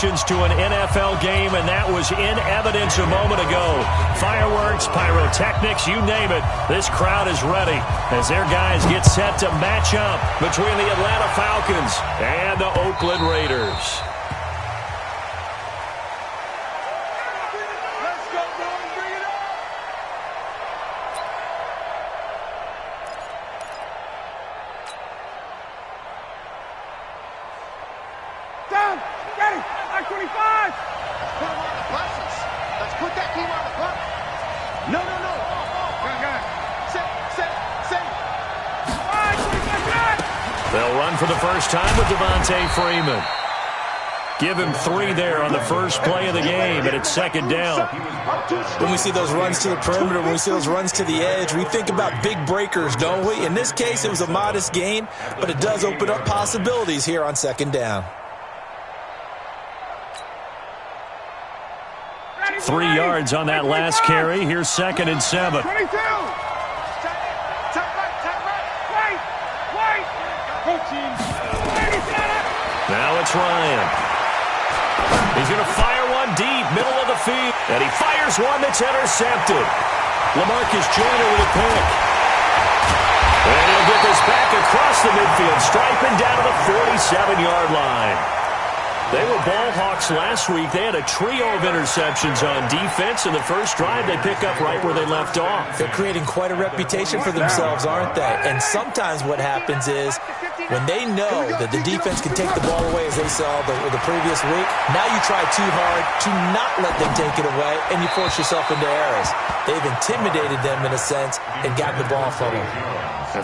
reactions to an NFL game, and that was in evidence a moment ago. Fireworks, pyrotechnics, you name it. This crowd is ready as their guys get set to match up between the Atlanta Falcons and the Oakland Raiders. They'll run for the first time with Devontae Freeman. Give him 3 there on the first play of the game, and it's second down. When we see those runs to the perimeter, when we see those runs to the edge, we think about big breakers, don't we? In this case, it was a modest gain, but it does open up possibilities here on second down. 3 yards on that last carry. Here's 2nd and 7. Now it's Ryan. He's going to fire one deep, middle of the field. And he fires one that's intercepted. LaMarcus Joyner with a pick. And he'll get this back across the midfield, striping down to the 47-yard line. They were ball hawks last week. They had a trio of interceptions on defense. In the first drive, they pick up right where they left off. They're creating quite a reputation for themselves, aren't they? And sometimes what happens is when they know that the defense can take the ball away, as they saw the previous week, now you try too hard to not let them take it away, and you force yourself into errors. They've intimidated them in a sense and gotten the ball from them.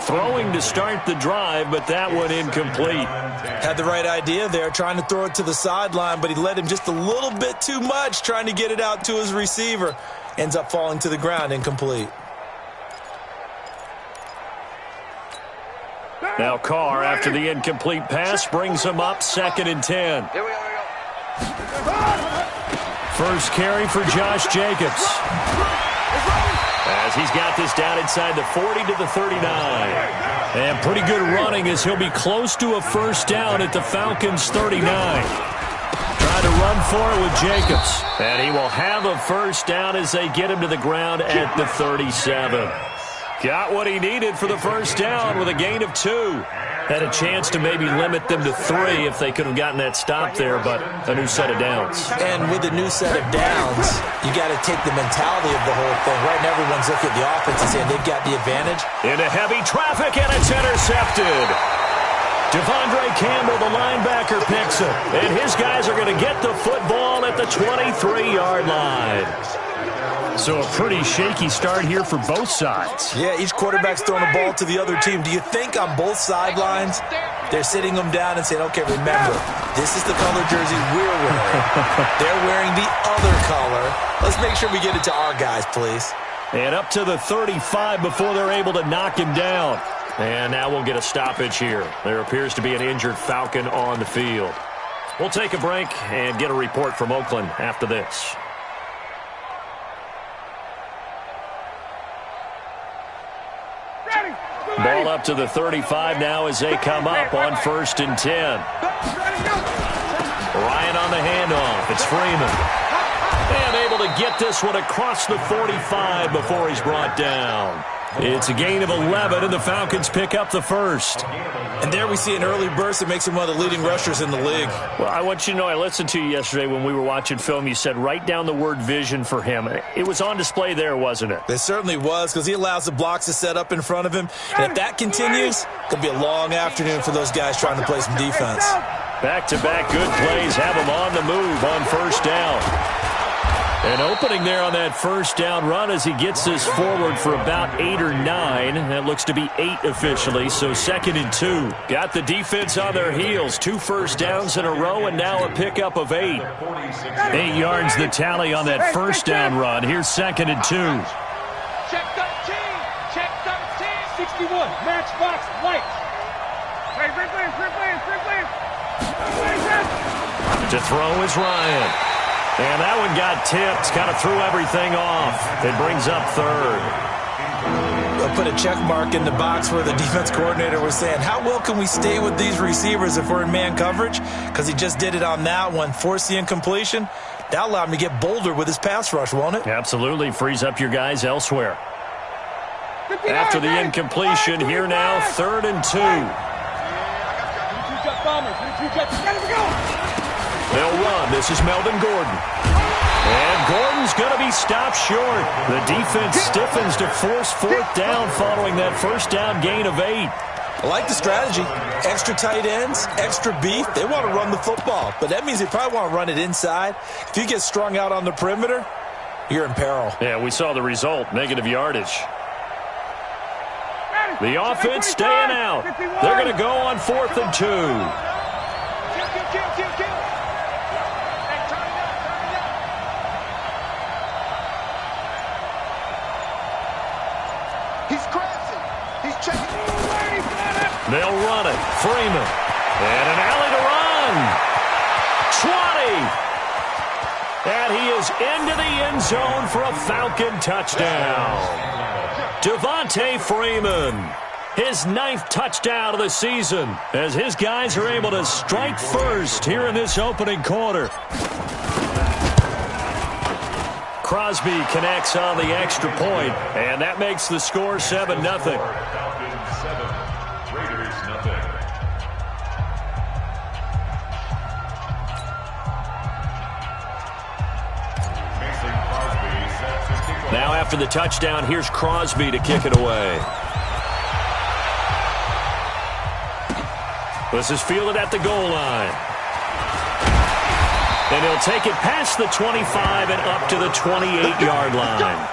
Throwing to start the drive, but that one incomplete. Had the right idea there, trying to throw it to the sideline, but he led him just a little bit too much, trying to get it out to his receiver. Ends up falling to the ground, incomplete. Now Carr, after the incomplete pass, brings him up 2nd and 10. Here we go. First carry for Josh Jacobs, as he's got this down inside the 40 to the 39. And pretty good running as he'll be close to a first down at the Falcons' 39. Trying to run for it with Jacobs. And he will have a first down as they get him to the ground at the 37. Got what he needed for the first down with a gain of 2. Had a chance to maybe limit them to 3 if they could have gotten that stop there, but a new set of downs. And with a new set of downs, you got to take the mentality of the whole thing. Right now, everyone's looking at the offense and saying they've got the advantage. Into heavy traffic, and it's intercepted. Devondre Campbell, the linebacker, picks it. And his guys are going to get the football at the 23-yard line. So a pretty shaky start here for both sides. Yeah, each quarterback's throwing a ball to the other team. Do you think on both sidelines they're sitting them down and saying, okay, remember, this is the color jersey we're wearing. They're wearing the other color. Let's make sure we get it to our guys, please. And up to the 35 before they're able to knock him down. And now we'll get a stoppage here. There appears to be an injured Falcon on the field. We'll take a break and get a report from Oakland after this. Ball up to the 35 now as they come up on 1st and 10. Ryan on the handoff. It's Freeman. And able to get this one across the 45 before he's brought down. It's a gain of 11, and the Falcons pick up the first. And there we see an early burst that makes him one of the leading rushers in the league. Well, I want you to know, I listened to you yesterday when we were watching film. You said write down the word vision for him. It was on display there, wasn't it? It certainly was, because he allows the blocks to set up in front of him. And if that continues, it'll be a long afternoon for those guys trying to play some defense. Back-to-back good plays have him on the move on first down. An opening there on that first down run as he gets this forward for about 8 or 9. That looks to be 8 officially, so 2nd and 2. Got the defense on their heels. 2 first downs in a row, and now a pickup of 8. 8 yards the tally on that first down run. Here's 2nd and 2. Check 13. Check 13. 61. Match box white. To throw is Ryan. And that one got tipped, kind of threw everything off. It brings up 3rd. put a check mark in the box where the defense coordinator was saying, how well can we stay with these receivers if we're in man coverage? Because he just did it on that one, forced the incompletion. That allowed him to get bolder with his pass rush, won't it? Absolutely. Frees up your guys elsewhere. After the incompletion, here now, 3rd and 2. They'll run. This is Melvin Gordon. And Gordon's going to be stopped short. The defense stiffens to force 4th down following that first down gain of 8. I like the strategy. Extra tight ends, extra beef. They want to run the football, but that means they probably want to run it inside. If you get strung out on the perimeter, you're in peril. Yeah, we saw the result, negative yardage. The offense staying out. They're going to go on 4th and 2. They'll run it. Freeman. And an alley to run. 20. And he is into the end zone for a Falcon touchdown. Devontae Freeman. His 9th touchdown of the season as his guys are able to strike first here in this opening quarter. Crosby connects on the extra point, and that makes the score 7-0. Now after the touchdown, here's Crosby to kick it away. This is fielded at the goal line. And he'll take it past the 25 and up to the 28-yard line.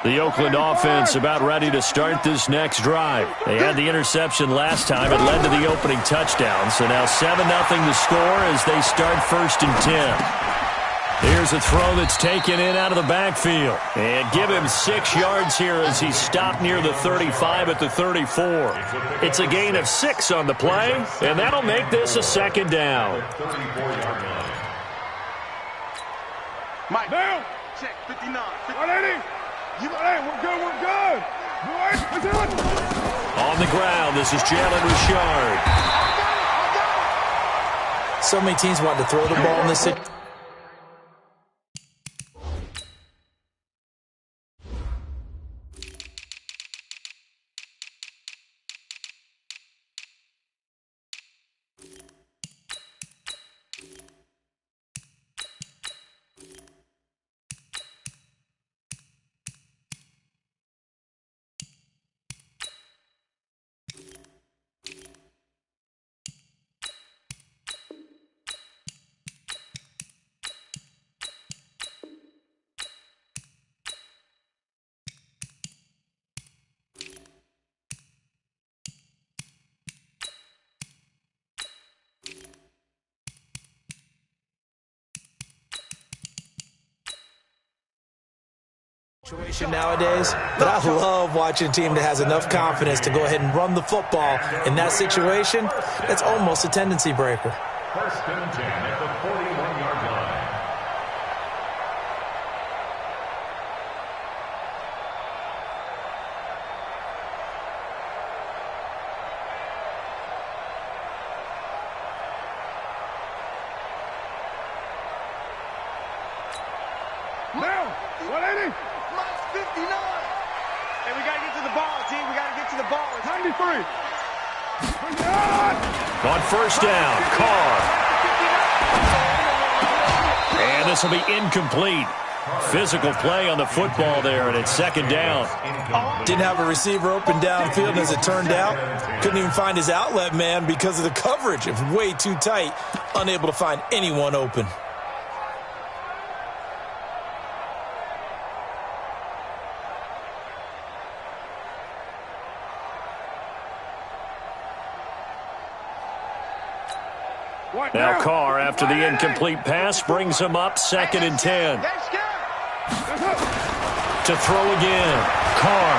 The Oakland offense about ready to start this next drive. They had the interception last time. It led to the opening touchdown. So now 7-0 the score as they start 1st and 10. Here's a throw that's taken in out of the backfield. And give him 6 yards here as he's stopped near the 35 at the 34. It's a gain of 6 on the play, and that'll make this a 2nd down. Mike, down. Check, 59. 180. Hey, we're good. On the ground, this is Jalen Richard. So many teams want to throw the ball in this situation. Nowadays, but I love watching a team that has enough confidence to go ahead and run the football. In that situation, it's almost a tendency breaker. 1st and 10 at the 41-yard line. Now, 180. 59. And we got to get to the ball, team. We got to get to the ball. It's 93. On 1st down, Carr. And this will be incomplete. Physical play on the football there, and it's 2nd down. Didn't have a receiver open downfield, and as it turned out, couldn't even find his outlet man because of the coverage. It was way too tight, unable to find anyone open. Now Carr, after the incomplete pass, brings him up 2nd and 10. To throw again. Carr.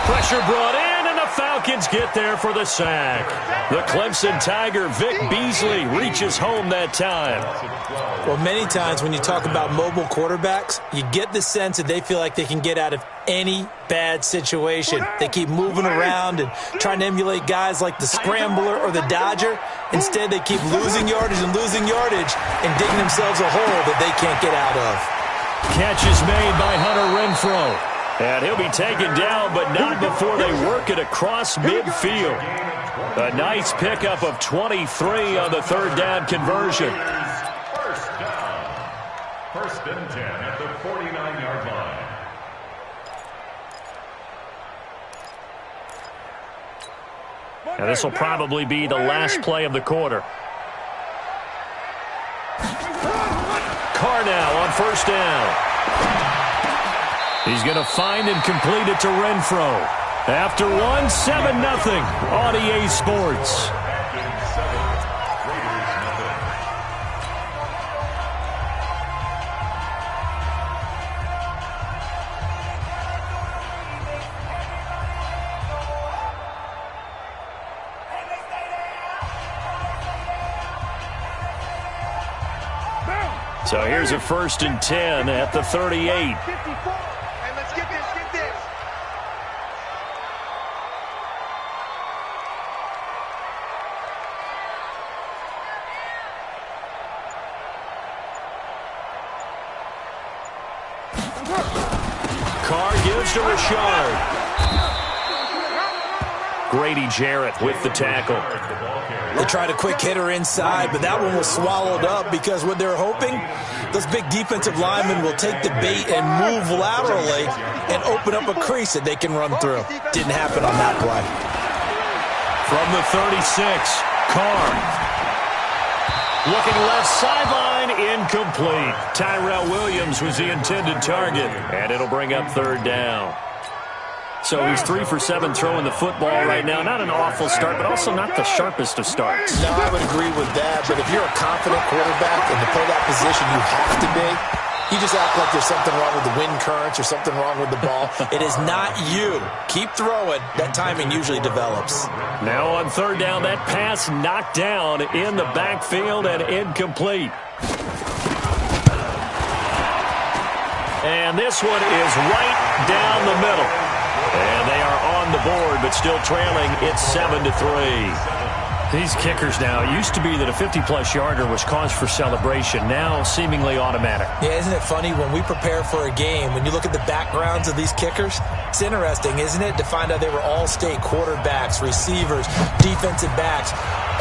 Pressure brought in, and the Falcons get there for the sack. The Clemson Tiger, Vic Beasley, reaches home that time. Well, many times when you talk about mobile quarterbacks, you get the sense that they feel like they can get out of any bad situation. They keep moving around and trying to emulate guys like the Scrambler or the Dodger. Instead, they keep losing yardage and digging themselves a hole that they can't get out of. Catch is made by Hunter Renfrow. And he'll be taken down, but not before they work it across midfield. A nice pickup of 23 on the third down conversion. First down. First and 10 at the 49-yard line. And this will probably be the last play of the quarter. Carr now on first down. He's going to find and complete it to Renfrow. After one, 7-0 on EA Sports. So here's a 1st and 10 at the 38. Carr gives to Rashard. Grady Jarrett with the tackle. They tried a quick hitter inside, but that one was swallowed up because what they're hoping, those big defensive linemen will take the bait and move laterally and open up a crease that they can run through. Didn't happen on that play. From the 36, Carr. Looking left sideline, incomplete. Tyrell Williams was the intended target, and it'll bring up third down. So he's 3 for 7 throwing the football right now. Not an awful start, but also not the sharpest of starts. No, I would agree with that, but if you're a confident quarterback and to play that position you have to be, you just act like there's something wrong with the wind currents or something wrong with the ball. It is not you. Keep throwing. That timing usually develops. Now on third down, that pass knocked down in the backfield and incomplete. And this one is right down the middle. And they are on the board, but still trailing. It's 7-3. These kickers now, it used to be that a 50-plus yarder was cause for celebration. Now, seemingly automatic. Yeah, isn't it funny when we prepare for a game, when you look at the backgrounds of these kickers, it's interesting, isn't it, to find out they were all-state quarterbacks, receivers, defensive backs,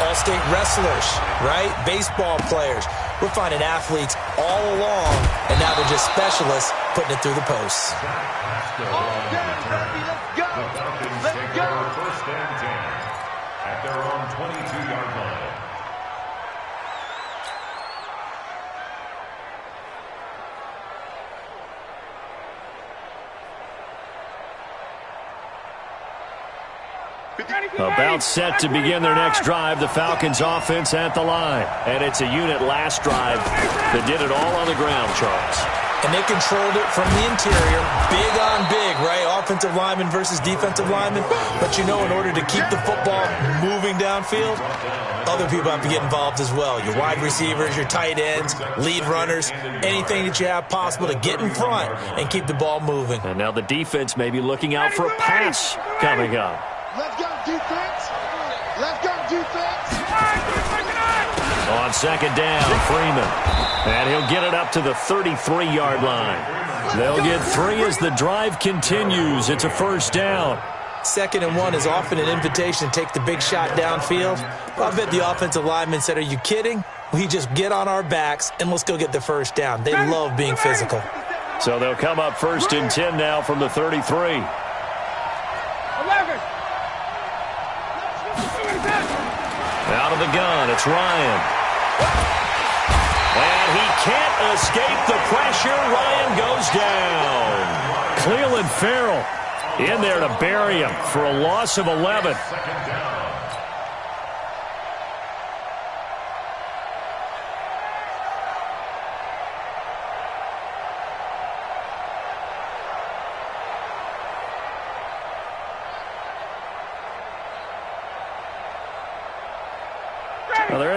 all-state wrestlers, right? Baseball players. We're finding athletes all along, and now they're just specialists putting it through the posts. Let's go. First and 10 at their own 22-yard line. About set to begin their next drive, the Falcons offense at the line. And it's a unit last drive that did it all on the ground, Charles. And they controlled it from the interior, big on big, right? Offensive lineman versus defensive lineman. But, you know, in order to keep the football moving downfield, other people have to get involved as well. Your wide receivers, your tight ends, lead runners, anything that you have possible to get in front and keep the ball moving. And now the defense may be looking out for a pass coming up. Let's go, defense. Let's go, defense. On second down, Freeman. And he'll get it up to the 33-yard line. They'll get 3 as the drive continues. It's a first down. 2nd and 1 is often an invitation to take the big shot downfield. Well, I bet the offensive lineman said, are you kidding? We just get on our backs and let's go get the first down. They love being physical. So they'll come up 1st and 10 now from the 33. 11. Out of the gun, it's Ryan. And he can't escape the pressure. Ryan goes down. Cleveland Farrell in there to bury him for a loss of 11.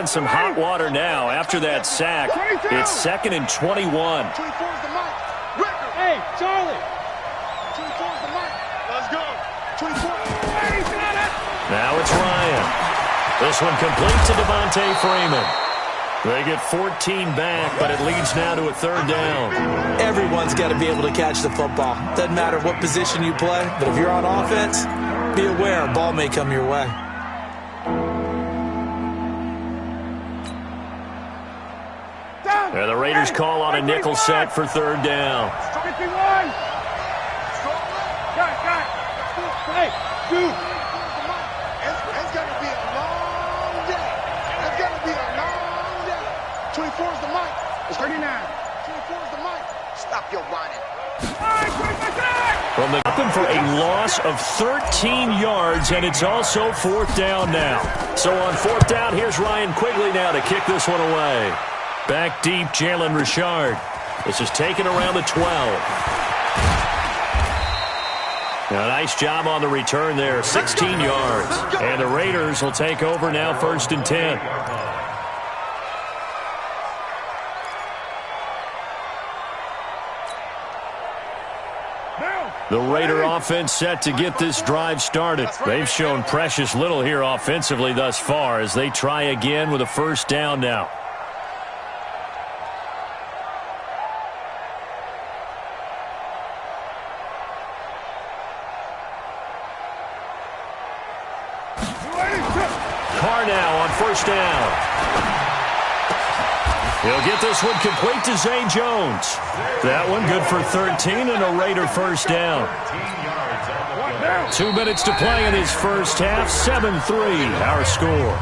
in some hot water now after that sack. It's 2nd and 21. 24 is the mic. Hey, Charlie. 24 is the mic. Let's go. 24. Now it's Ryan. This one complete to Devontae Freeman. They get 14 back, but it leads now to a 3rd down. Everyone's got to be able to catch the football. Doesn't matter what position you play, but if you're on offense, be aware a ball may come your way. And the Raiders call on a nickel set for 3rd down. Hey, dude. It's going to be a long day. It's going to be a long day. 24 is the mic. It's 39. 24 is the mic. Stop your whining. From the open for a loss of 13 yards, and it's also 4th down now. So on 4th down, here's Ryan Quigley now to kick this one away. Back deep, Jalen Richard. This is taken around the 12. Now, nice job on the return there, 16 yards. And the Raiders will take over now, 1st and 10. The Raider offense set to get this drive started. They've shown precious little here offensively thus far as they try again with a 1st down now. Carr now on 1st down. He'll get this one complete to Zay Jones. That one good for 13 and a Raider 1st down. 2 minutes to play in his first half. 7-3 our score.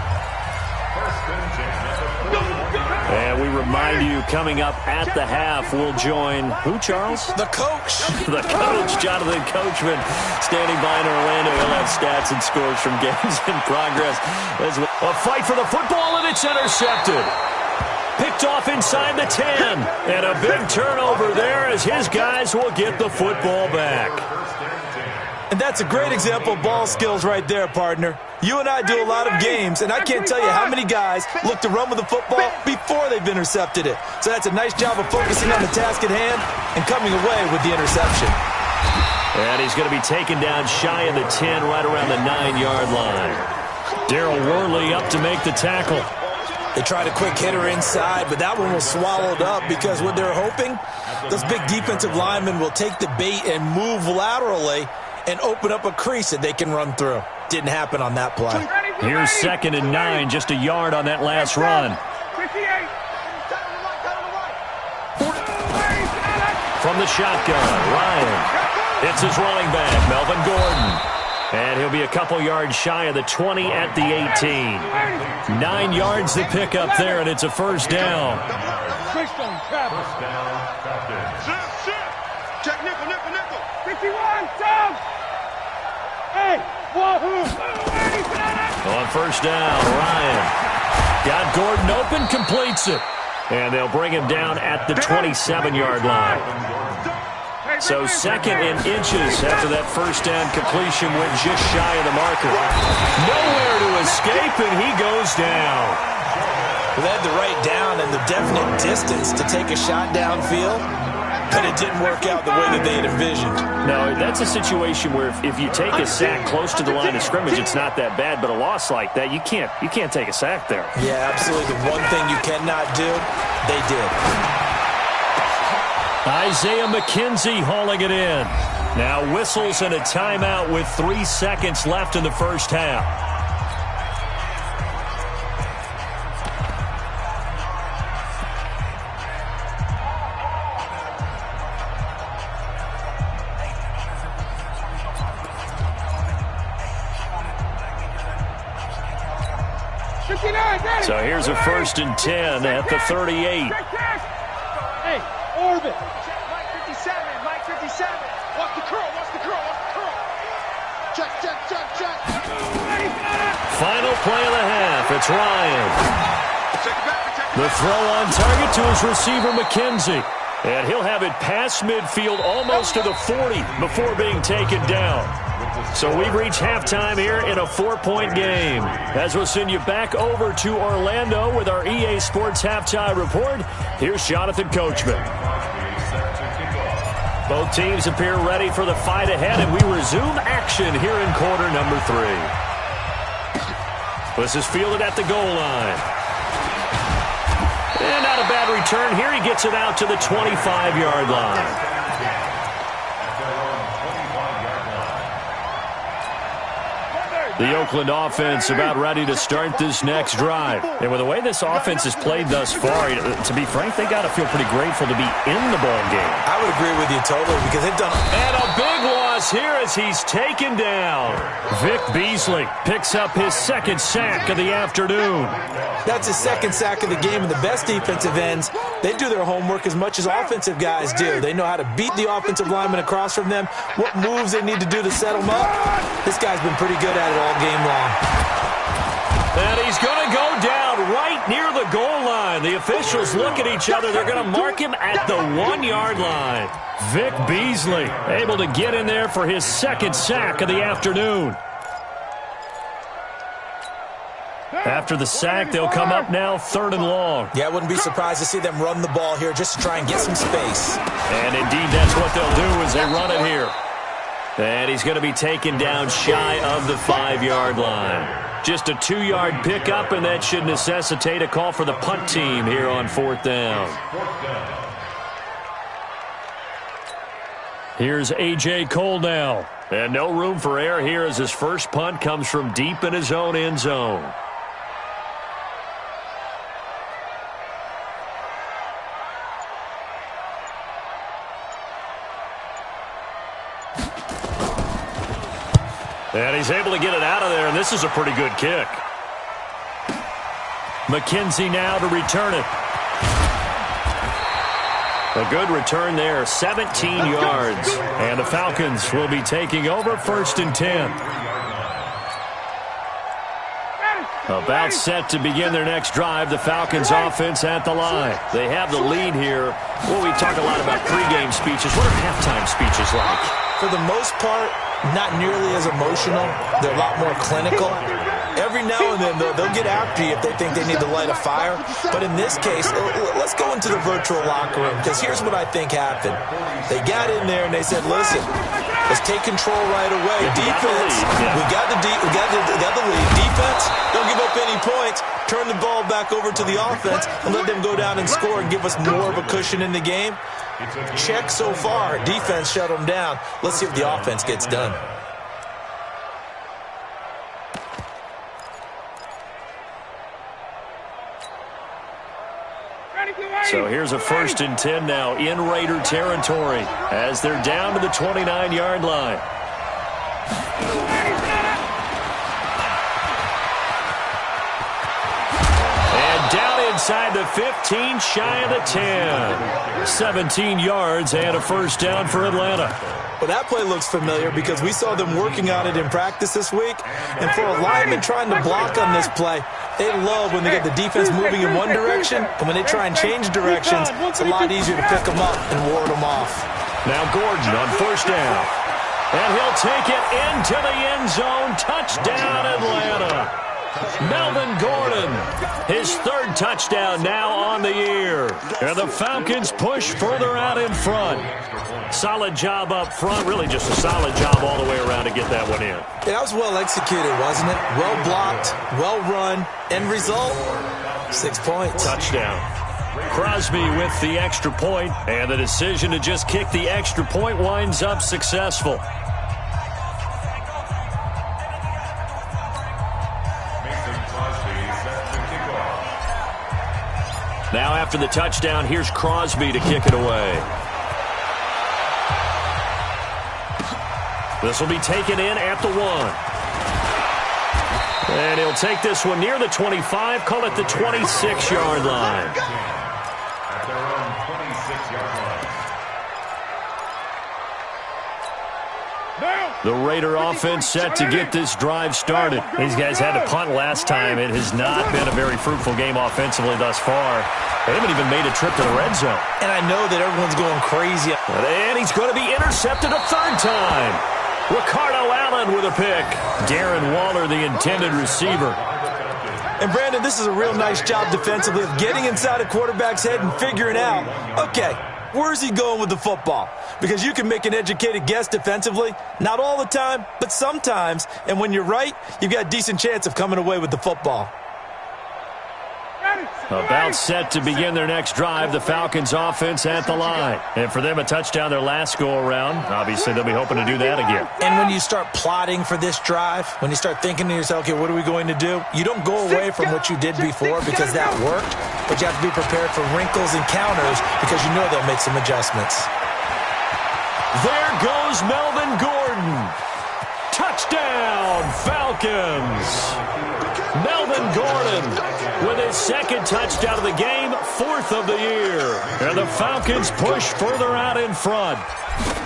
And we remind you, coming up at the half, we'll join who, Charles? The coach. The coach, Jonathan Coachman, standing by in Orlando. He'll have stats and scores from games in progress. As a fight for the football, and it's intercepted. Picked off inside the 10. And a big turnover there as his guys will get the football back. And that's a great example of ball skills right there, partner. You and I do a lot of games, and I can't tell you how many guys look to run with the football before they've intercepted it. So that's a nice job of focusing on the task at hand and coming away with the interception. And he's going to be taken down shy of the 10, right around the 9-yard line. Darryl Worley up to make the tackle. They tried a quick hitter inside, but that one was swallowed up because what they're hoping, those big defensive linemen will take the bait and move laterally and open up a crease that they can run through. Didn't happen on that play. Here's 2nd and 9, just a yard on that last run. From the shotgun, Ryan. It's his running back, Melvin Gordon. And he'll be a couple yards shy of the 20 at the 18. 9 yards to pick up there, and it's a 1st down. First down, Check nickel, nickel, nickel. 51, down. Hey, wahoo. On 1st down, Ryan. Got Gordon open, completes it. And they'll bring him down at the 27-yard line. So 2nd and inches after that 1st down completion went just shy of the marker. Nowhere to escape, and he goes down. They had the right down and the definite distance to take a shot downfield, but it didn't work out the way that they had envisioned. No, that's a situation where if you take a sack close to the line of scrimmage, it's not that bad, but a loss like that, you can't take a sack there. Yeah, absolutely. The one thing you cannot do, they did. Isaiah McKenzie hauling it in. Now whistles and a timeout with 3 seconds left in the first half. So here's a 1st and 10 at the 38. Hey, Orbit. Mike 57, Mike 57. Watch the curl, watch the curl, watch the curl. Check, check, check, check. Final play of the half. It's Ryan. The throw on target to his receiver, McKenzie. And he'll have it past midfield almost to the 40 before being taken down. So we've reached halftime here in a 4-point game. As we'll send you back over to Orlando with our EA Sports Halftime Report, here's Jonathan Coachman. Both teams appear ready for the fight ahead, and we resume action here in quarter number 3. This is fielded at the goal line. And not a bad return here. He gets it out to the 25-yard line. The Oakland offense about ready to start this next drive. And with the way this offense has played thus far, to be frank, they got to feel pretty grateful to be in the ball game. I would agree with you totally because they've done. And a big loss here as he's taken down. Vic Beasley picks up his second sack of the afternoon. That's his second sack of the game, and the best defensive ends, they do their homework as much as offensive guys do. They know how to beat the offensive lineman across from them, what moves they need to do to set them up. This guy's been pretty good at it all game long. And he's going to go down right near the goal line. The officials look at each other. They're going to mark him at the 1-yard line. Vic Beasley able to get in there for his second sack of the afternoon. After the sack, they'll come up now 3rd and long. Yeah, I wouldn't be surprised to see them run the ball here just to try and get some space. And indeed, that's what they'll do as they run it here. And he's going to be taken down shy of the 5-yard line. Just a 2-yard pickup, and that should necessitate a call for the punt team here on 4th down. Here's A.J. Cole now. And no room for error here as his first punt comes from deep in his own end zone. And he's able to get it out of there, and this is a pretty good kick. McKenzie now to return it. A good return there, 17 yards. And the Falcons will be taking over 1st and 10. About set to begin their next drive, the Falcons offense at the line. They have the lead here. Well, we talk a lot about pregame speeches. What are halftime speeches like? For the most part, not nearly as emotional. They're a lot more clinical. Every now and then, they'll get after you if they think they need to light a fire. But in this case, let's go into the virtual locker room, because here's what I think happened. They got in there and they said, listen, let's take control right away. Defense, we got the lead. Defense, don't give up any points. Turn the ball back over to the offense and let them go down and score and give us more of a cushion in the game. Check so far. Defense shut them down. Let's see if the offense gets done. So here's a 1st and 10 now in Raider territory as they're down to the 29-yard line. And down inside the 15, shy of the 10. 17 yards and a 1st down for Atlanta. Well, that play looks familiar because we saw them working on it in practice this week. And for a lineman trying to block on this play, they love when they get the defense moving in one direction, and when they try and change directions, it's a lot easier to pick them up and ward them off. Now Gordon on 1st down. And he'll take it into the end zone. Touchdown, Atlanta. Melvin Gordon, his 3rd touchdown now on the year. And the Falcons push further out in front. Solid job up front, really just a solid job all the way around to get that one in. Yeah, that was well executed, wasn't it? Well blocked, well run. End result, 6 points. Touchdown. Crosby with the extra point, and the decision to just kick the extra point winds up successful. Now after the touchdown, here's Crosby to kick it away. This will be taken in at the 1. And he'll take this one near the 25, call it the 26-yard line. At their own 26-yard line. The Raider offense set to get this drive started. These guys had to punt last time. It has not been a very fruitful game offensively thus far. They haven't even made a trip to the red zone. And I know that everyone's going crazy. And he's going to be intercepted a third time. Ricardo Allen with a pick. Darren Waller, the intended receiver. And, Brandon, this is a real nice job defensively of getting inside a quarterback's head and figuring out, okay, where's he going with the football? Because you can make an educated guess defensively. Not all the time, but sometimes. And when you're right, you've got a decent chance of coming away with the football. About set to begin their next drive, the Falcons offense at the line. And for them, a touchdown their last go-around. Obviously, they'll be hoping to do that again. And when you start plotting for this drive, when you start thinking to yourself, okay, what are we going to do? You don't go away from what you did before because that worked, but you have to be prepared for wrinkles and counters because you know they'll make some adjustments. There goes Melvin Gordon. Touchdown, Falcons. Melvin Gordon with his second touchdown of the game, fourth of the year. And the Falcons push further out in front.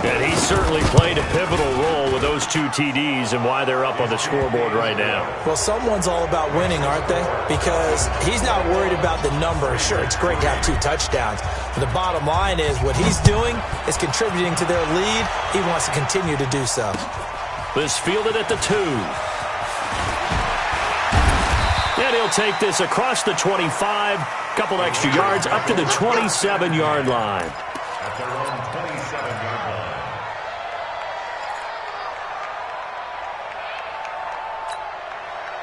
And he certainly played a pivotal role with those two TDs and why they're up on the scoreboard right now. Well, someone's all about winning, aren't they? Because he's not worried about the number. Sure, it's great to have two touchdowns. But the bottom line is what he's doing is contributing to their lead. He wants to continue to do so. This fielded at the 2. And he'll take this across the 25, couple extra yards up to the 27-yard line. At their own 27-yard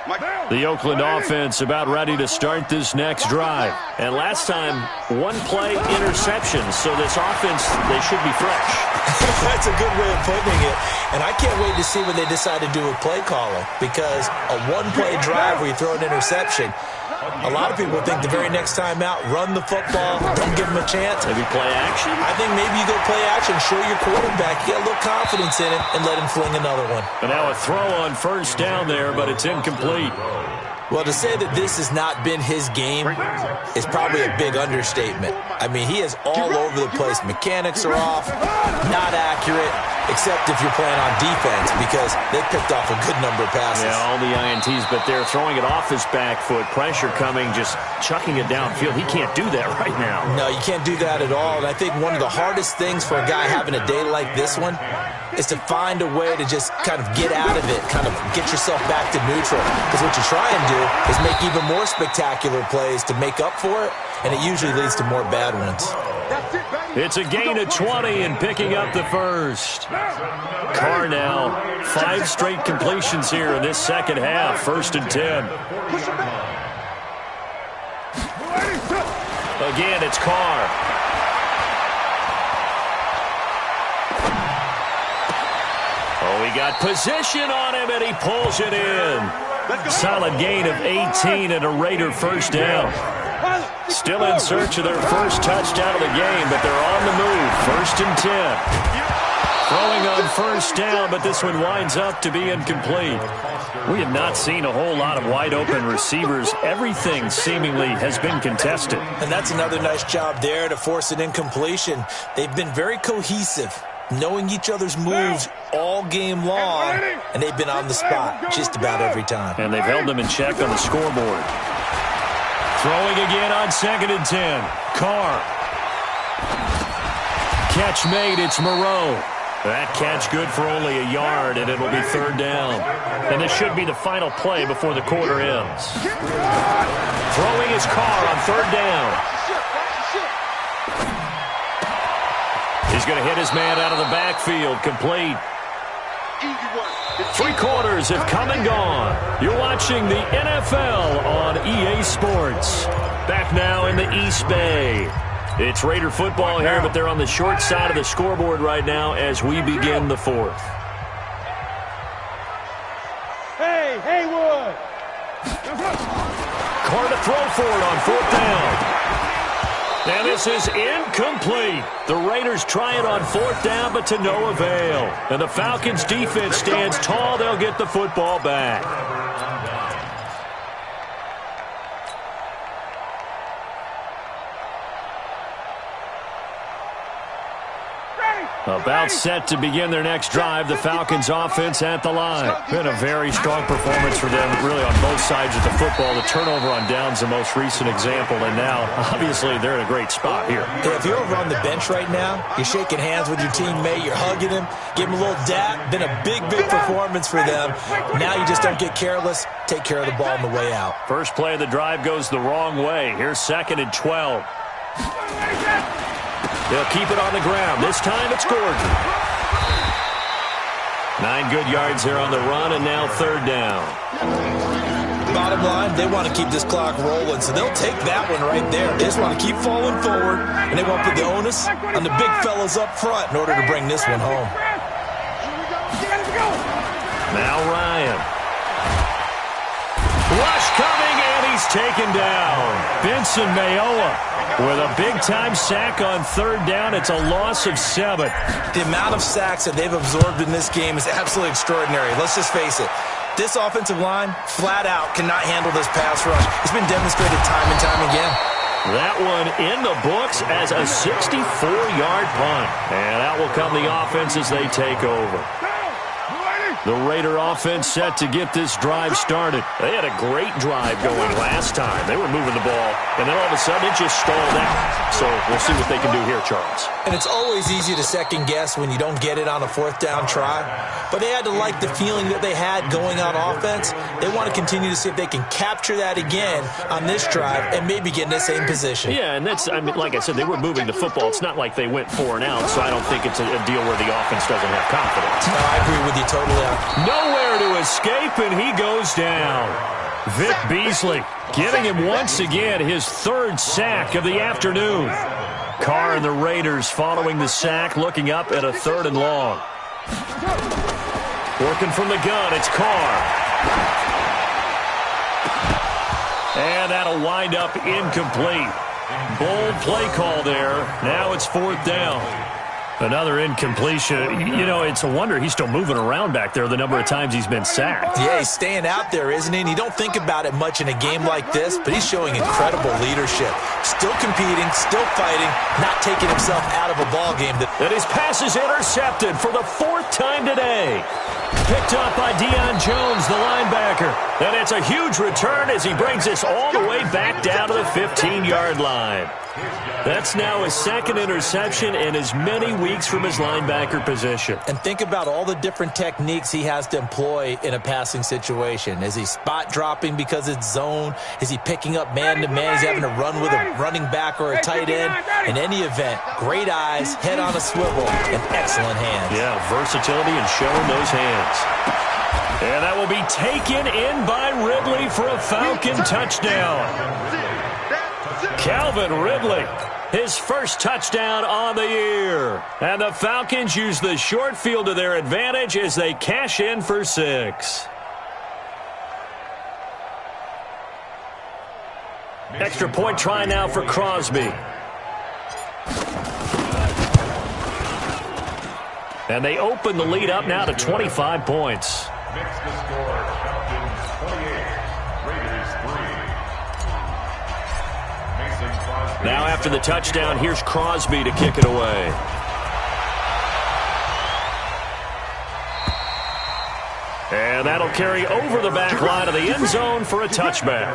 line. The Oakland offense about ready to start this next drive. And last time, one-play interception, so this offense, they should be fresh. That's a good way of putting it. And I can't wait to see what they decide to do with play calling, because a one-play drive where you throw an interception, a lot of people think the very next time out, run the football, don't give them a chance. Maybe play action? I think maybe you go play action, show your quarterback, get a little confidence in him, and let him fling another one. But now a throw on first down there, but it's incomplete. Well, to say that this has not been his game is probably a big understatement. I mean, he is all over the place. Mechanics are off, not accurate, except if you're playing on defense, because they picked off a good number of passes. Yeah, all the INTs, but they're throwing it off his back foot. Pressure coming, just chucking it downfield. He can't do that right now. No, you can't do that at all. And I think one of the hardest things for a guy having a day like this one is to find a way to just kind of get out of it, kind of get yourself back to neutral. Because what you try and do is make even more spectacular plays to make up for it, and it usually leads to more bad ones. It's a gain of 20 and picking up the first. Carr now, 5 straight completions here in this second half, 1st and 10. Again, it's Carr. Oh, he got position on him, and he pulls it in. Solid gain of 18 and a Raider first down. Still in search of their first touchdown of the game, but they're on the move. 1st and 10. Throwing on first down, but this one winds up to be incomplete. We have not seen a whole lot of wide-open receivers. Everything seemingly has been contested. And that's another nice job there to force an incompletion. They've been very cohesive, knowing each other's moves all game long, and they've been on the spot just about every time. And they've held them in check on the scoreboard. Throwing again on 2nd and 10. Carr. Catch made, it's Moreau. That catch good for only a yard, and it'll be 3rd down. And this should be the final play before the quarter ends. Throwing is Carr on 3rd down. He's going to hit his man out of the backfield, complete. 3 quarters have come and gone. You're watching the NFL on EA Sports. Back now in the East Bay. It's Raider football here, but they're on the short side of the scoreboard right now as we begin the 4th. Hey, Haywood! Carr to throw for it on 4th down. And this is incomplete. The Raiders try it on 4th down, but to no avail. And the Falcons' defense stands tall. They'll get the football back. About set to begin their next drive, the Falcons offense at the line. Been a very strong performance for them, really on both sides of the football. The turnover on downs the most recent example, and now, obviously, they're in a great spot here. If you're over on the bench right now, you're shaking hands with your teammate, you're hugging him, give him a little dap. Been a big performance for them. Now you just don't get careless. Take care of the ball on the way out. First play of the drive goes the wrong way. Here's 2nd and 12. They'll keep it on the ground. This time it's Gordon. 9 good yards there on the run, and now 3rd down. Bottom line, they want to keep this clock rolling, so they'll take that one right there. They just want to keep falling forward, and they want to put the onus on the big fellas up front in order to bring this one home. Now Ryan. Rush coming, and he's taken down. Benson Mayowa with a big-time sack on 3rd down. It's a loss of 7. The amount of sacks that they've absorbed in this game is absolutely extraordinary. Let's just face it. This offensive line, flat out, cannot handle this pass rush. It's been demonstrated time and time again. That one in the books as a 64-yard punt. And out will come the offense as they take over. The Raider offense set to get this drive started. They had a great drive going last time. They were moving the ball, and then all of a sudden it just stalled out. So we'll see what they can do here, Charles. And it's always easy to second-guess when you don't get it on a 4th down try. But they had to like the feeling that they had going on offense. They want to continue to see if they can capture that again on this drive and maybe get in the same position. Yeah, and that's, I mean, like I said, they were moving the football. It's not like they went 4 and out, so I don't think it's a deal where the offense doesn't have confidence. No, I agree with you totally. Nowhere to escape, and he goes down. Vic Beasley getting him once again his 3rd sack of the afternoon. Carr and the Raiders following the sack, looking up at a 3rd and long. Working from the gun, it's Carr. And that'll wind up incomplete. Bold play call there. Now it's 4th down. Another incompletion. You know, it's a wonder he's still moving around back there the number of times he's been sacked. Yeah, he's staying out there, isn't he? And you don't think about it much in a game like this, but he's showing incredible leadership. Still competing, still fighting, not taking himself out of a ball game. And his pass is intercepted for the 4th time today. Picked up by Deion Jones, the linebacker. And it's a huge return as he brings this all the way back down to the 15-yard line. That's now his 2nd interception in as many weeks from his linebacker position. And think about all the different techniques he has to employ in a passing situation. Is he spot dropping because it's zone? Is he picking up man-to-man? Is he having to run with a running back or a tight end? In any event, great eyes, head on a swivel, and excellent hands. Yeah, versatility and showing those hands. And that will be taken in by Ridley for a Falcon touchdown. Calvin Ridley, his 1st touchdown on the year. And the Falcons use the short field to their advantage as they cash in for 6. Extra point try now for Crosby. And they open the lead up now to 25 points. Makes the score Falcons 28, Raiders 3. Now after the touchdown, here's Crosby to kick it away. And that'll carry over the back line of the end zone for a touchback.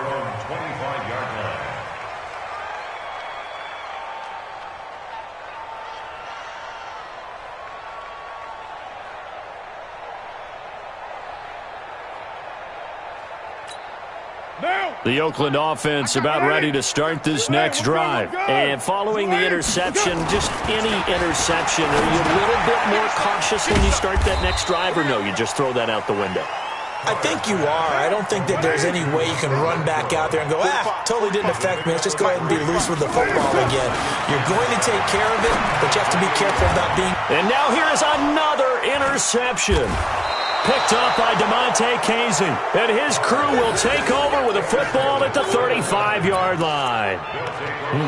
The Oakland offense about ready to start this next drive. And following the interception, just any interception, are you a little bit more cautious when you start that next drive, or no, you just throw that out the window? I think you are. I don't think that there's any way you can run back out there and go, totally didn't affect me. Let's just go ahead and be loose with the football again. You're going to take care of it, but you have to be careful about being... And now here is another interception. Picked up by DeMonte Casey. And his crew will take over with a football at the 35-yard line.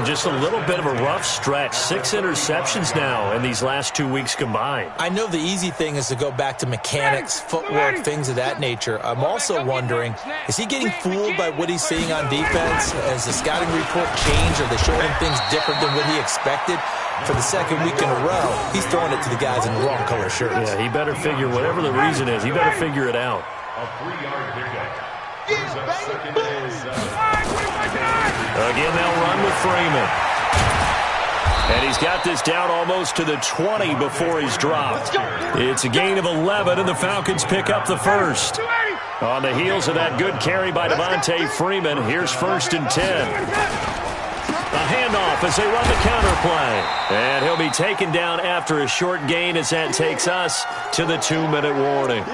Just a little bit of a rough stretch. 6 interceptions now in these last 2 weeks combined. I know the easy thing is to go back to mechanics, footwork, things of that nature. I'm also wondering, is he getting fooled by what he's seeing on defense? Has the scouting report changed? Are they showing him things different than what he expected? for the second week in a row, he's throwing it to the guys in the wrong color shirts. Yeah, he better figure, whatever the reason is, he better figure it out. A 3-yard pickup. Brings up second and 7. Again, they'll run with Freeman. And he's got this down almost to the 20 before he's dropped. It's a gain of 11, and the Falcons pick up the first. On the heels of that good carry by Devontae Freeman, here's 1st and 10. A handoff as they run the counter play. And he'll be taken down after a short gain as that takes us to the 2-minute warning.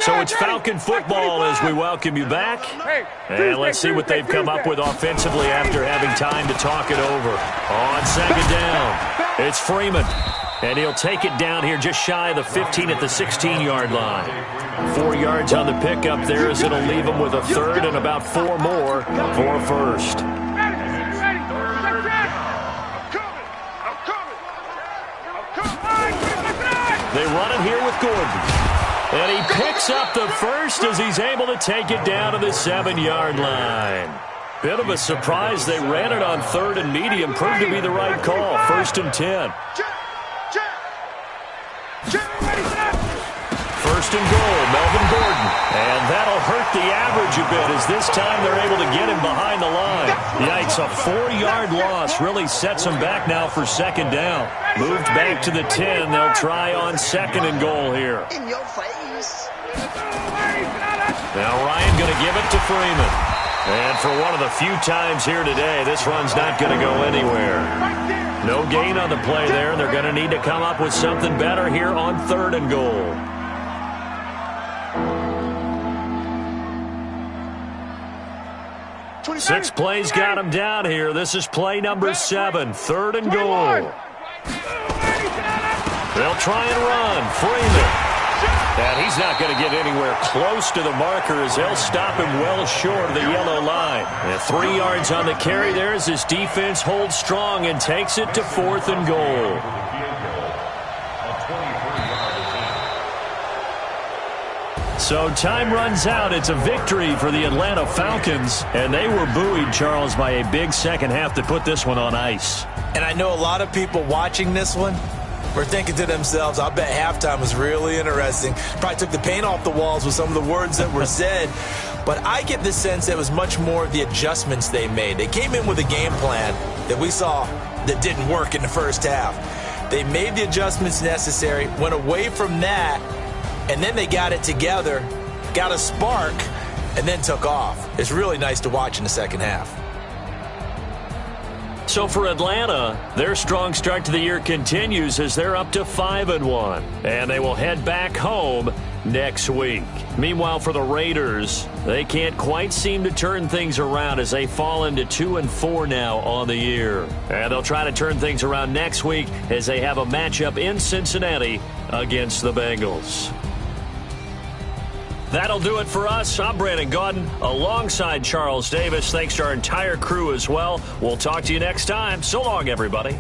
So it's Falcon football as we welcome you back. And let's see what they've come up with offensively after having time to talk it over. On 2nd down, it's Freeman. And he'll take it down here just shy of the 15 at the 16-yard line. 4 yards on the pickup there as it'll leave him with a 3rd and about 4 more for a first. They run it here with Gordon. And he picks up the first as he's able to take it down to the 7-yard line. Bit of a surprise. They ran it on 3rd and medium. Proved to be the right call. 1st and 10. 1st and goal, Melvin Gordon. And that'll hurt the average a bit as this time they're able to get him behind the line. Yikes, a 4-yard loss really sets them back now for 2nd down. Moved back to the 10. They'll try on 2nd and goal here. In your face. Now Ryan going to give it to Freeman. And for one of the few times here today, this run's not going to go anywhere. No gain on the play there, and they're going to need to come up with something better here on 3rd and goal. 6 plays got him down here. This is play number 7, 3rd and goal. They'll try and run. Freeman. And he's not going to get anywhere close to the marker as they'll stop him well short of the yellow line. And 3 yards on the carry there as his defense holds strong and takes it to 4th and goal. So time runs out. It's a victory for the Atlanta Falcons. And they were buoyed, Charles, by a big second half to put this one on ice. And I know a lot of people watching this one were thinking to themselves, I bet halftime was really interesting. Probably took the paint off the walls with some of the words that were said. But I get the sense that it was much more of the adjustments they made. They came in with a game plan that we saw that didn't work in the first half. They made the adjustments necessary, went away from that, and then they got it together, got a spark, and then took off. It's really nice to watch in the second half. So for Atlanta, their strong start to the year continues as they're up to 5-1. And they will head back home next week. Meanwhile, for the Raiders, they can't quite seem to turn things around as they fall into 2-4 now on the year. And they'll try to turn things around next week as they have a matchup in Cincinnati against the Bengals. That'll do it for us. I'm Brandon Gaudin alongside Charles Davis. Thanks to our entire crew as well. We'll talk to you next time. So long, everybody.